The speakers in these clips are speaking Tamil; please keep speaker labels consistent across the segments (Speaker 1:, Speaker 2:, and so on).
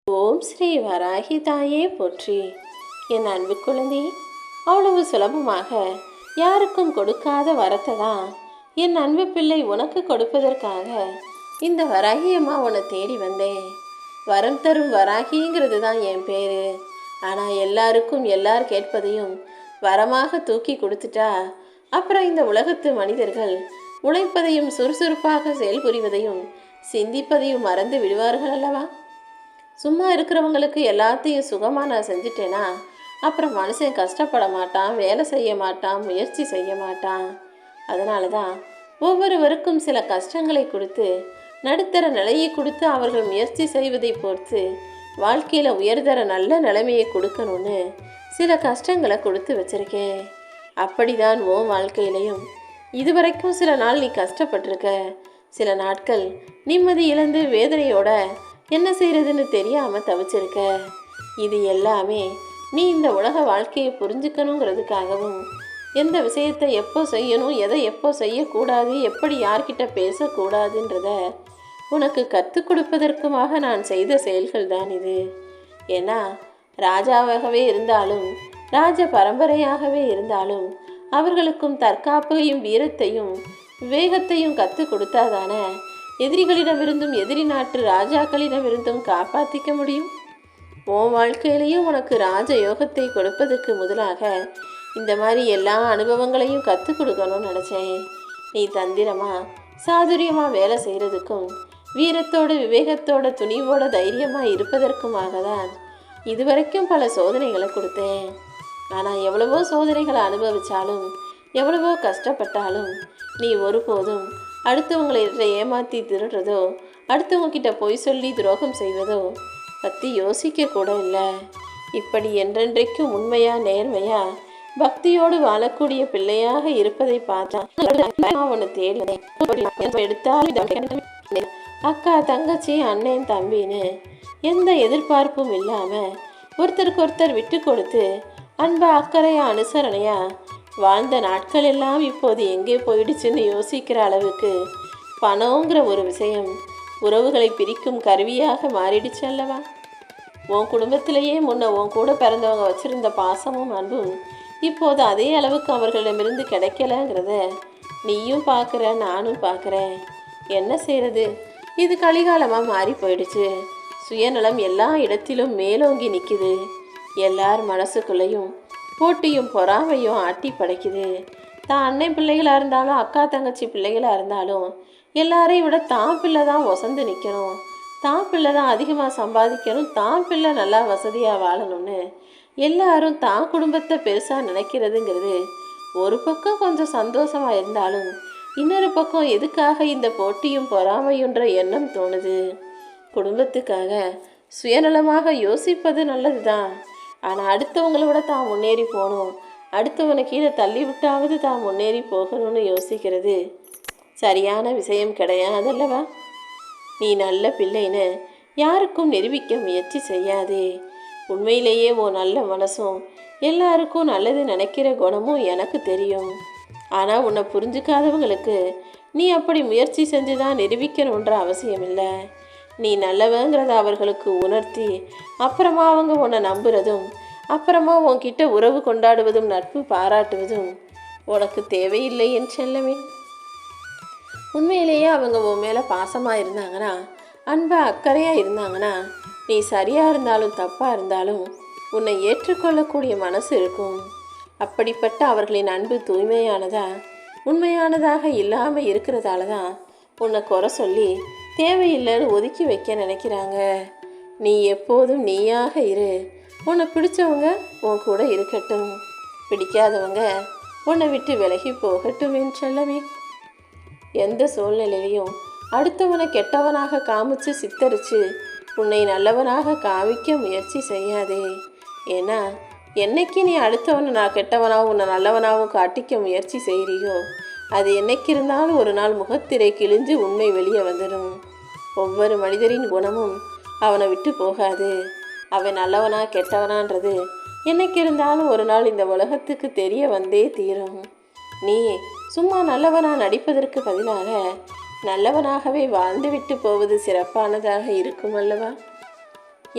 Speaker 1: ஓம் ஸ்ரீ வராகி தாயே போற்றி. என் அன்பு குழந்தை, அவ்வளவு சுலபமாக யாருக்கும் கொடுக்காத வரத்தை தான் என் அன்பு பிள்ளை உனக்கு கொடுப்பதற்காக இந்த வராகி அம்மா உன்னை தேடி வந்தேன். வரம் தரும் வராகிங்கிறது தான் என் பேர். ஆனால் எல்லாருக்கும் எல்லார் கேட்பதையும் வரமாக தூக்கி கொடுத்துட்டா அப்புறம் இந்த உலகத்து மனிதர்கள் உழைப்பதையும் சுறுசுறுப்பாக செயல்புரிவதையும் சிந்திப்பதையும் மறந்து விடுவார்கள் அல்லவா? சும்மா இருக்கிறவங்களுக்கு எல்லாத்தையும் சுகமாக நான் செஞ்சுட்டேன்னா அப்புறம் மனுஷன் கஷ்டப்பட மாட்டான், வேலை செய்ய மாட்டான், முயற்சி செய்ய மாட்டான். அதனால தான் ஒவ்வொருவருக்கும் சில கஷ்டங்களை கொடுத்து நடுத்தர நிலையை கொடுத்து அவர்கள் முயற்சி செய்வதை பொறுத்து வாழ்க்கையில் உயர்தர நல்ல நிலைமையை கொடுக்கணும்னு சில கஷ்டங்களை கொடுத்து வச்சிருக்கேன். அப்படிதான் உன் வாழ்க்கையிலையும் இதுவரைக்கும் சில நாள் நீ கஷ்டப்பட்டிருக்க. சில நாட்கள் நிம்மதி இழந்து வேதனையோட என்ன செய்யறதுன்னு தெரியாமல் தவிச்சிருக்க. இது எல்லாமே நீ இந்த உலக வாழ்க்கையை புரிஞ்சுக்கணுங்கிறதுக்காகவும் எந்த விஷயத்தை எப்போ செய்யணும், எதை எப்போ செய்யக்கூடாது, எப்படி யார்கிட்ட பேசக்கூடாதுன்றத உனக்கு கற்றுக் கொடுப்பதற்குமாக நான் செய்த செயல்கள் தான் இது. ஏன்னா ராஜாவாகவே இருந்தாலும் ராஜ பரம்பரையாகவே இருந்தாலும் அவர்களுக்கும் தற்காப்பையும் வீரத்தையும் விவேகத்தையும் கற்றுக் கொடுத்தாதான எதிரிகளிடமிருந்தும் எதிரி நாட்டு ராஜாக்களிடமிருந்தும் காப்பாற்றிக்க முடியும். உன் வாழ்க்கையிலையும் உனக்கு ராஜ யோகத்தை கொடுப்பதற்கு முதலாக இந்த மாதிரி எல்லா அனுபவங்களையும் கற்றுக் கொடுக்கணும்னு நினச்சேன். நீ தந்திரமாக சாதுரியமாக வேலை செய்கிறதுக்கும் வீரத்தோடு விவேகத்தோட துணிவோட தைரியமாக இருப்பதற்குமாக தான் இதுவரைக்கும் பல சோதனைகளை கொடுத்தேன். ஆனால் எவ்வளவோ சோதனைகளை அனுபவித்தாலும் எவ்வளவோ கஷ்டப்பட்டாலும் நீ ஒருபோதும் அடுத்தவங்களை ஏமாற்றி திருடுறதோ அடுத்தவங்க கிட்ட பொய் சொல்லி துரோகம் செய்வதோ பற்றி யோசிக்க கூட இல்லை. இப்படி என்றென்றைக்கும் உண்மையா நேர்மையா பக்தியோடு வாழக்கூடிய பிள்ளையாக இருப்பதை பார்த்தா அவனை தேடினேன். எடுத்தாலும் அக்கா தங்கச்சி அண்ணன் தம்பின்னு எந்த எதிர்பார்ப்பும் இல்லாமல் ஒருத்தருக்கு ஒருத்தர் விட்டு கொடுத்து அன்பா அக்கறையா அனுசரணையா வாழ்ந்த நாட்கள் எல்லாம் இப்போது எங்கே போயிடுச்சுன்னு யோசிக்கிற அளவுக்கு பணங்கிற ஒரு விஷயம் உறவுகளை பிரிக்கும் கருவியாக மாறிடுச்சு அல்லவா? உன் குடும்பத்திலேயே முன்ன உன் கூட பிறந்தவங்க வச்சிருந்த பாசமும் அன்பும் இப்போது அதே அளவுக்கு அவர்களிடமிருந்து கிடைக்கலங்கிறத நீயும் பார்க்குற, நானும் பார்க்குறேன். என்ன செய்கிறது? இது கலிகாலமாக மாறி போயிடுச்சு. சுயநலம் எல்லா இடத்திலும் மேலோங்கி நிற்குது. எல்லார் மனசுக்குள்ளேயும் போட்டியும் பொறாமையும் ஆட்டி படைக்குது. தான் அண்ணன் பிள்ளைகளாக இருந்தாலும் அக்கா தங்கச்சி பிள்ளைகளாக இருந்தாலும் எல்லாரையும் விட தான் பிள்ளை தான் ஒசந்து நிற்கணும், தான் பிள்ளை தான் அதிகமாக சம்பாதிக்கணும், தான் பிள்ளை நல்லா வசதியாக வாழணும்னு எல்லாரும் தான் குடும்பத்தை பெருசாக நினைக்கிறதுங்கிறது ஒரு பக்கம் கொஞ்சம் சந்தோஷமாக இருந்தாலும் இன்னொரு பக்கம் எதுக்காக இந்த போட்டியும் பொறாமையுன்ற எண்ணம் தோணுது? குடும்பத்துக்காக சுயநலமாக யோசிப்பது நல்லது தான். ஆனால் அடுத்தவங்களோட தான் முன்னேறி போகணும், அடுத்தவனை கீழே தள்ளி விட்டாவது தான் முன்னேறி போகணும்னு யோசிக்கிறது சரியான விஷயம் கிடையாதல்லவா? நீ நல்ல பிள்ளைன்னு யாருக்கும் நிரூபிக்க முயற்சி செய்யாதே. உண்மையிலேயே ஓ நல்ல மனசும் எல்லாருக்கும் நல்லது நினைக்கிற குணமும் எனக்கு தெரியும். ஆனால் உன்னை புரிஞ்சுக்காதவங்களுக்கு நீ அப்படி முயற்சி செஞ்சு தான் நிரூபிக்கணுன்ற அவசியம் இல்லை. நீ நல்லவங்கிறத அவர்களுக்கு உணர்த்தி அப்புறமா அவங்க உன்னை நம்புறதும் அப்புறமா உன்கிட்ட உறவு கொண்டாடுவதும் நட்பு பாராட்டுவதும் உனக்கு தேவையில்லை என் செல்லமே. உண்மையிலேயே அவங்க உன் மேலே பாசமாக இருந்தாங்கன்னா, அன்பாக அக்கறையாக இருந்தாங்கன்னா, நீ சரியாக இருந்தாலும் தப்பாக இருந்தாலும் உன்னை ஏற்றுக்கொள்ளக்கூடிய மனசு இருக்கும். அப்படிப்பட்ட அவர்களின் அன்பு தூய்மையானதா உண்மையானதாக இல்லாமல் இருக்கிறதால தான் உன்னை குறை சொல்லி தேவையில்லைன்னு ஒதுக்கி வைக்க நினைக்கிறாங்க. நீ எப்போதும் நீயாக இரு. உன்னை பிடிச்சவங்க உன் கூட இருக்கட்டும், பிடிக்காதவங்க உன்னை விட்டு விலகி போகட்டும் என் செல்லமே. எந்த சூழ்நிலையிலையும் அடுத்தவனை கெட்டவனாக காமிச்சு சித்தரித்து உன்னை நல்லவனாக காமிக்க முயற்சி செய்யாதே. ஏன்னா என்னைக்கு நீ அடுத்தவனை நான் கெட்டவனாகவும் உன்னை நல்லவனாகவும் காட்டிக்க முயற்சி செய்கிறியோ அது என்னைக்கு இருந்தாலும் ஒரு நாள் முகத்திரை கிழிஞ்சு உண்மை வெளியே வந்துடும். ஒவ்வொரு மனிதரின் குணமும் அவனை விட்டு போகாது. அவன் நல்லவனா கெட்டவனான்றது என்னைக்கு இருந்தாலும் ஒரு நாள் இந்த உலகத்துக்கு தெரிய வந்தே தீரும். நீ சும்மா நல்லவனா நடிப்பதற்கு பதிலாக நல்லவனாகவே வாழ்ந்துவிட்டு போவது சிறப்பானதாக இருக்கும் அல்லவா?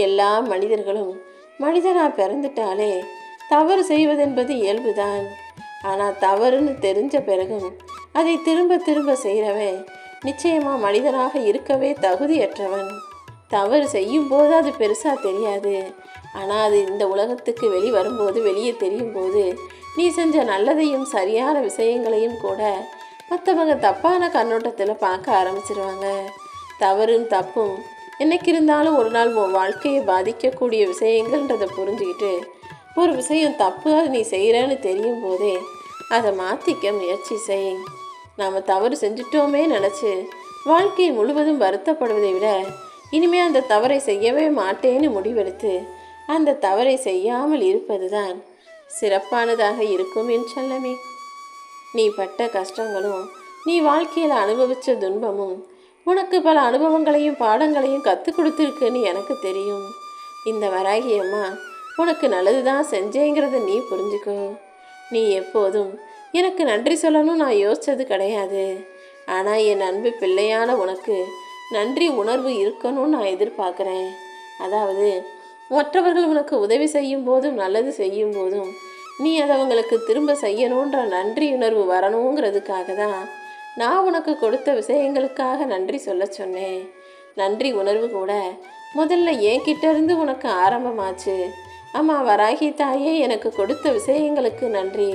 Speaker 1: எல்லா மனிதர்களும் மனிதனாக பிறந்துட்டாலே தவறு செய்வதென்பது இயல்புதான். ஆனால் தவறுன்னு தெரிஞ்ச பிறகும் அதை திரும்ப திரும்ப செய்கிறவன் நிச்சயமாக மனிதனாக இருக்கவே தகுதியற்றவன். தவறு செய்யும்போது அது பெருசாக தெரியாது. ஆனால் அது இந்த உலகத்துக்கு வரும்போது வெளியே தெரியும் போது நீ செஞ்ச நல்லதையும் சரியான விஷயங்களையும் கூட மற்றவங்க தப்பான கண்ணோட்டத்தில் பார்க்க ஆரம்பிச்சிருவாங்க. தவறும் தப்பும் என்னைக்கு இருந்தாலும் ஒரு நாள் உன் வாழ்க்கையை பாதிக்கக்கூடிய விஷயங்கள்ன்றதை புரிஞ்சுக்கிட்டு ஒரு விஷயம் தப்பு அது நீ செய்கிறேன்னு தெரியும் போதே அதை மாற்றிக்க முயற்சி செய். நாம் தவறு செஞ்சிட்டோமே நினச்சி வாழ்க்கை முழுவதும் வருத்தப்படுவதை விட இனிமேல் அந்த தவறை செய்யவே மாட்டேன்னு முடிவெடுத்து அந்த தவறை செய்யாமல் இருப்பது தான் சிறப்பானதாக இருக்கும் என் செல்லமே. நீ பட்ட கஷ்டங்களும் நீ வாழ்க்கையில் அனுபவித்த துன்பமும் உனக்கு பல அனுபவங்களையும் பாடங்களையும் கற்றுக் கொடுத்துருக்குன்னு எனக்கு தெரியும். இந்த வராகி அம்மா உனக்கு நல்லது தான் செஞ்சேங்கிறத நீ புரிஞ்சுக்கோ. நீ எப்போதும் எனக்கு நன்றி சொல்லணும் நான் யோசித்தது கிடையாது. ஆனால் என் அன்பு பிள்ளையான உனக்கு நன்றி உணர்வு இருக்கணும்னு நான் எதிர்பார்க்குறேன். அதாவது மற்றவர்கள் உனக்கு உதவி செய்யும் போதும் நல்லது செய்யும் போதும் நீ அதை அவங்களுக்கு திரும்ப செய்யணுன்ற நன்றி உணர்வு வரணுங்கிறதுக்காக தான் நான் உனக்கு கொடுத்த விஷயங்களுக்காக நன்றி சொல்ல சொன்னேன். நன்றி உணர்வு கூட முதல்ல என்கிட்ட இருந்து உனக்கு ஆரம்பமாச்சு. அம்மா வராகி தாயே எனக்கு கொடுத்த விஷயங்களுக்கு நன்றி,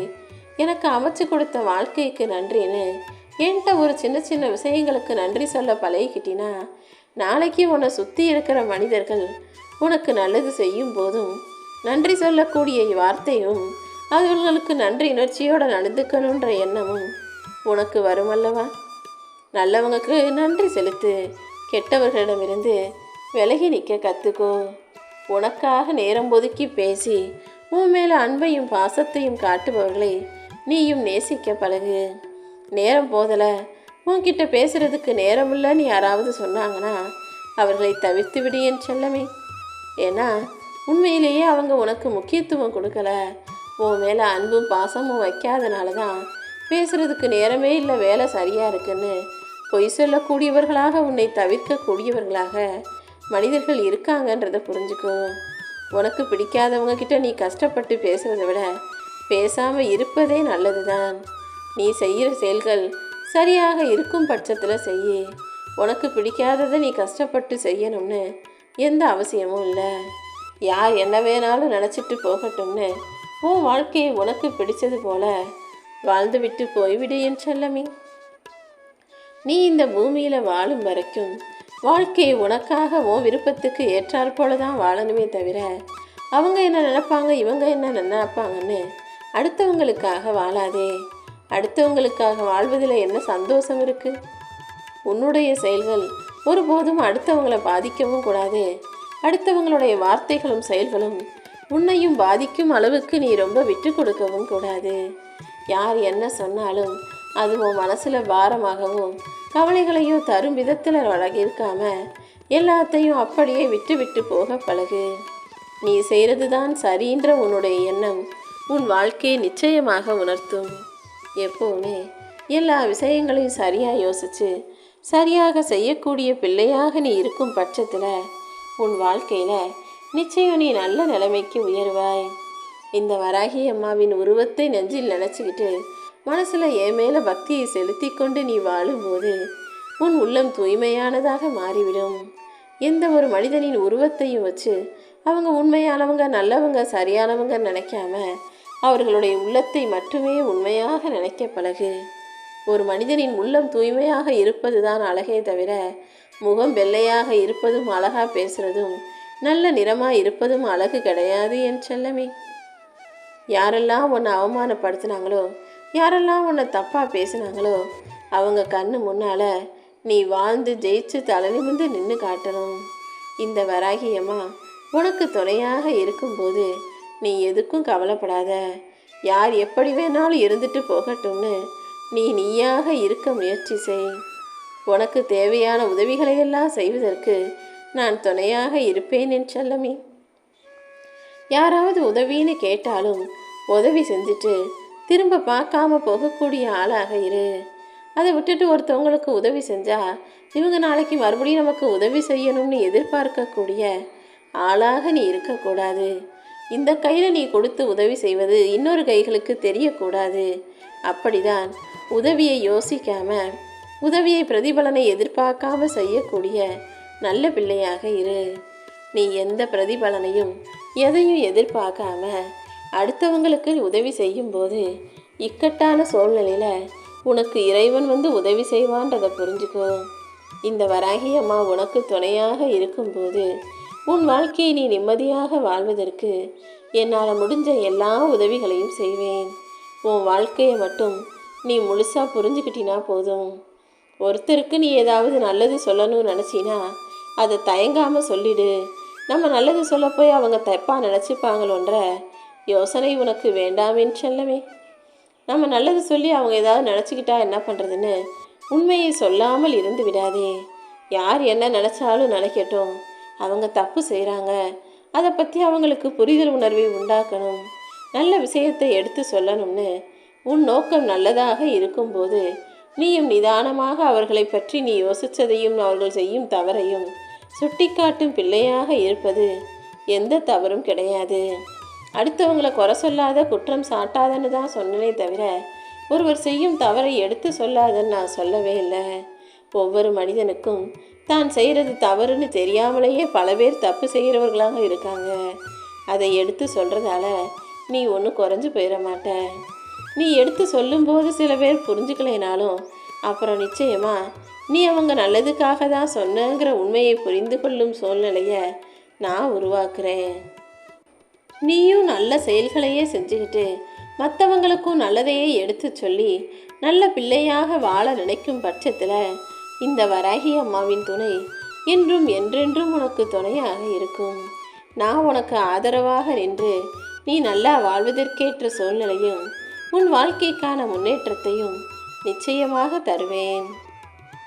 Speaker 1: எனக்கு அமைச்சு கொடுத்த வாழ்க்கைக்கு நன்றின்னு என்கிட்ட ஒரு சின்ன சின்ன விஷயங்களுக்கு நன்றி சொல்ல பழகிக்கிட்டினா நாளைக்கு உன்னை சுற்றி இருக்கிற மனிதர்கள் உனக்கு நல்லது செய்யும் போதும் நன்றி சொல்லக்கூடிய வார்த்தையும் அவர்களுக்கு நன்றி உணர்ச்சியோடு நடந்துக்கணுன்ற எண்ணமும் உனக்கு வரும் அல்லவா? நல்லவங்களுக்கு நன்றி செலுத்து, கெட்டவர்களிடமிருந்து விலகி நிற்க கற்றுக்கோ. உனக்காக நேரம் ஒதுக்கி பேசி உன் மேலே அன்பையும் பாசத்தையும் காட்டுபவர்களை நீயும் நேசிக்க பழகு. நேரம் போதலை, உன்கிட்ட பேசுகிறதுக்கு நேரம் இல்லைன்னு யாராவது சொன்னாங்கன்னா அவர்களை தவிர்த்து விடு என் செல்லமே. ஏன்னா உண்மையிலேயே அவங்க உனக்கு முக்கியத்துவம் கொடுக்கல, உன் மேலே அன்பும் பாசமும் வைக்காதனால தான் பேசுகிறதுக்கு நேரமே இல்லை, வேலை சரியாக இருக்குன்னு பொய் சொல்லக்கூடியவர்களாக உன்னை தவிர்க்கக்கூடியவர்களாக மனிதர்கள் இருக்காங்கன்றதை புரிஞ்சுக்கோ. உனக்கு பிடிக்காதவங்க கிட்ட நீ கஷ்டப்பட்டு பேசுகிறத விட பேசாமல் இருப்பதே நல்லது தான். நீ செய்கிற செயல்கள் சரியாக இருக்கும் பட்சத்தில் செய்ய. உனக்கு பிடிக்காததை நீ கஷ்டப்பட்டு செய்யணும்னு எந்த அவசியமும் இல்லை. யார் என்ன வேணாலும் நினச்சிட்டு போகட்டும்னு உன் வாழ்க்கையை உனக்கு பிடிச்சது போல வாழ்ந்து விட்டு போய்விடு என் செல்லமே. நீ இந்த பூமியில் வாழும் வரைக்கும் வாழ்க்கையை உனக்காக உன் விருப்பத்துக்கு ஏற்றாற் போல தான் வாழணுமே தவிர அவங்க என்ன நினைப்பாங்க இவங்க என்ன நினைப்பாங்கன்னு அடுத்தவங்களுக்காக வாழாதே. அடுத்தவங்களுக்காக வாழ்வதில் என்ன சந்தோஷம் இருக்குது? உன்னுடைய செயல்கள் ஒருபோதும் அடுத்தவங்களை பாதிக்கவும் கூடாது. அடுத்தவங்களுடைய வார்த்தைகளும் செயல்களும் உன்னையும் பாதிக்கும் அளவுக்கு நீ ரொம்ப விட்டு கொடுக்கவும் கூடாது. யார் என்ன சொன்னாலும் அது உன் மனசில் பாரமாகவும் கவலைகளையும் தரும் விதத்தில் இருக்காம எல்லாத்தையும் அப்படியே விட்டு விட்டு போக பழகு. நீ செய்கிறது தான் சரின்ற உன்னுடைய எண்ணம் உன் வாழ்க்கையை நிச்சயமாக உணர்த்தும். எப்போவுமே எல்லா விஷயங்களையும் சரியாக யோசித்து சரியாக செய்யக்கூடிய பிள்ளையாக நீ இருக்கும் பட்சத்தில் உன் வாழ்க்கையில் நிச்சயம் நீ நல்ல நிலைமைக்கு உயர்வாய். இந்த வராகி அம்மாவின் உருவத்தை நெஞ்சில் நினச்சிக்கிட்டு மனசில் என் மேலே பக்தியை செலுத்தி கொண்டு நீ வாழும்போது உன் உள்ளம் தூய்மையானதாக மாறிவிடும். எந்த ஒரு மனிதனின் உருவத்தையும் வச்சு அவங்க உண்மையானவங்க நல்லவங்க சரியானவங்க நினைக்காம அவர்களுடைய உள்ளத்தை மட்டுமே உண்மையாக நினைக்க பழகு. ஒரு மனிதனின் உள்ளம் தூய்மையாக இருப்பது தான் அழகே தவிர முகம் வெள்ளையாக இருப்பதும் அழகாக பேசுகிறதும் நல்ல நிறமாக இருப்பதும் அழகு கிடையாது என் செல்லமே. யாரெல்லாம் உன்னை அவமானப்படுத்தினாங்களோ யாரெல்லாம் உன்னை தப்பாக பேசினாங்களோ அவங்க கண்ணு முன்னால் நீ வாழ்ந்து ஜெயிச்சு தலை நிமிர்ந்து நின்று காட்டணும். இந்த வராகியம்மா உனக்கு துணையாக இருக்கும்போது நீ எதுக்கும் கவலைப்படாத. யார் எப்படி வேணாலும் இருந்துட்டு போகட்டும்னு நீயாக இருக்க முயற்சி செய். உனக்கு தேவையான உதவிகளையெல்லாம் செய்வதற்கு நான் துணையாக இருப்பேன் என் செல்லமே. யாராவது உதவின்னு கேட்டாலும் உதவி செஞ்சுட்டு திரும்ப பார்க்காம போகக்கூடிய ஆளாக இரு. அதை விட்டுட்டு ஒருத்தவங்களுக்கு உதவி செஞ்சால் இவங்க நாளைக்கு மறுபடியும் நமக்கு உதவி செய்யணும்னு எதிர்பார்க்கக்கூடிய ஆளாக நீ இருக்கக்கூடாது. இந்த கையில் நீ கொடுத்து உதவி செய்வது இன்னொரு கைகளுக்கு தெரியக்கூடாது. அப்படிதான் உதவியை யோசிக்காம, உதவியை பிரதிபலனை எதிர்பார்க்காம செய்யக்கூடிய நல்ல பிள்ளையாக இரு. நீ எந்த பிரதிபலனையும் எதையும் எதிர்பார்க்காம அடுத்தவங்களுக்கு உதவி செய்யும்போது இக்கட்டான சூழ்நிலையில் உனக்கு இறைவன் வந்து உதவி செய்வான்றதை புரிஞ்சுக்கோ. இந்த வராகி அம்மா உனக்கு துணையாக இருக்கும்போது உன் வாழ்க்கையை நீ நிம்மதியாக வாழ்வதற்கு என்னால் முடிஞ்ச எல்லா உதவிகளையும் செய்வேன். உன் வாழ்க்கையை மட்டும் நீ முழுசாக புரிஞ்சுக்கிட்டினா போதும். ஒருத்தருக்கு நீ ஏதாவது நல்லது சொல்லணும்னு நினச்சினா அதை தயங்காமல் சொல்லிடு. நம்ம நல்லது சொல்ல போய் அவங்க தப்பாக நினச்சிப்பாங்களோன்ற யோசனை உனக்கு வேண்டாமேன்னு செல்லவே. நம்ம நல்லது சொல்லி அவங்க ஏதாவது நினச்சிக்கிட்டா என்ன பண்ணுறதுன்னு உண்மையை சொல்லாமல் இருந்து விடாதே. யார் என்ன நினச்சாலும் நினைக்கட்டும், அவங்க தப்பு செய்கிறாங்க, அதை பற்றி அவங்களுக்கு புரிதல் உணர்வை உண்டாக்கணும், நல்ல விஷயத்தை எடுத்து சொல்லணும்னு உன் நோக்கம் நல்லதாக இருக்கும்போது நீயும் நிதானமாக அவர்களை பற்றி நீ யோசித்ததையும் அவர்கள் செய்யும் தவறையும் சுட்டிக்காட்டும் பிள்ளையாக இருப்பது எந்த தவறும் கிடையாது. அடுத்தவங்களை குறை சொல்லாத, குற்றம் சாட்டாதன்னு தான் சொன்னனே தவிர ஒருவர் செய்யும் தவறை எடுத்து சொல்லாதன்னு நான் சொல்லவே இல்லை. ஒவ்வொரு மனிதனுக்கும் தான் செய்கிறது தவறுன்னு தெரியாமலேயே பல பேர் தப்பு செய்கிறவர்களாக இருக்காங்க. அதை எடுத்து சொல்கிறதால நீ ஒன்றும் குறைஞ்சி போயிட மாட்ட. நீ எடுத்து சொல்லும்போது சில பேர் புரிஞ்சுக்கலைனாலும் அப்புறம் நிச்சயமாக நீ அவங்க நல்லதுக்காக தான் சொன்னங்கிற உண்மையை புரிந்து கொள்ளும் சூழ்நிலையை நான் உருவாக்குறேன். நீயும் நல்ல செயல்களையே செஞ்சுக்கிட்டு மற்றவங்களுக்கும் நல்லதையே எடுத்து சொல்லி நல்ல பிள்ளையாக வாழ நினைக்கும் பட்சத்தில் இந்த வராகி அம்மாவின் துணை என்றும் என்றென்றும் உனக்கு துணையாக இருக்கும். நான் உனக்கு ஆதரவாக நின்று நீ நல்லா வாழ்வதற்கேற்ற சூழ்நிலையும் உன் வாழ்க்கைக்கான முன்னேற்றத்தையும் நிச்சயமாக தருவேன்.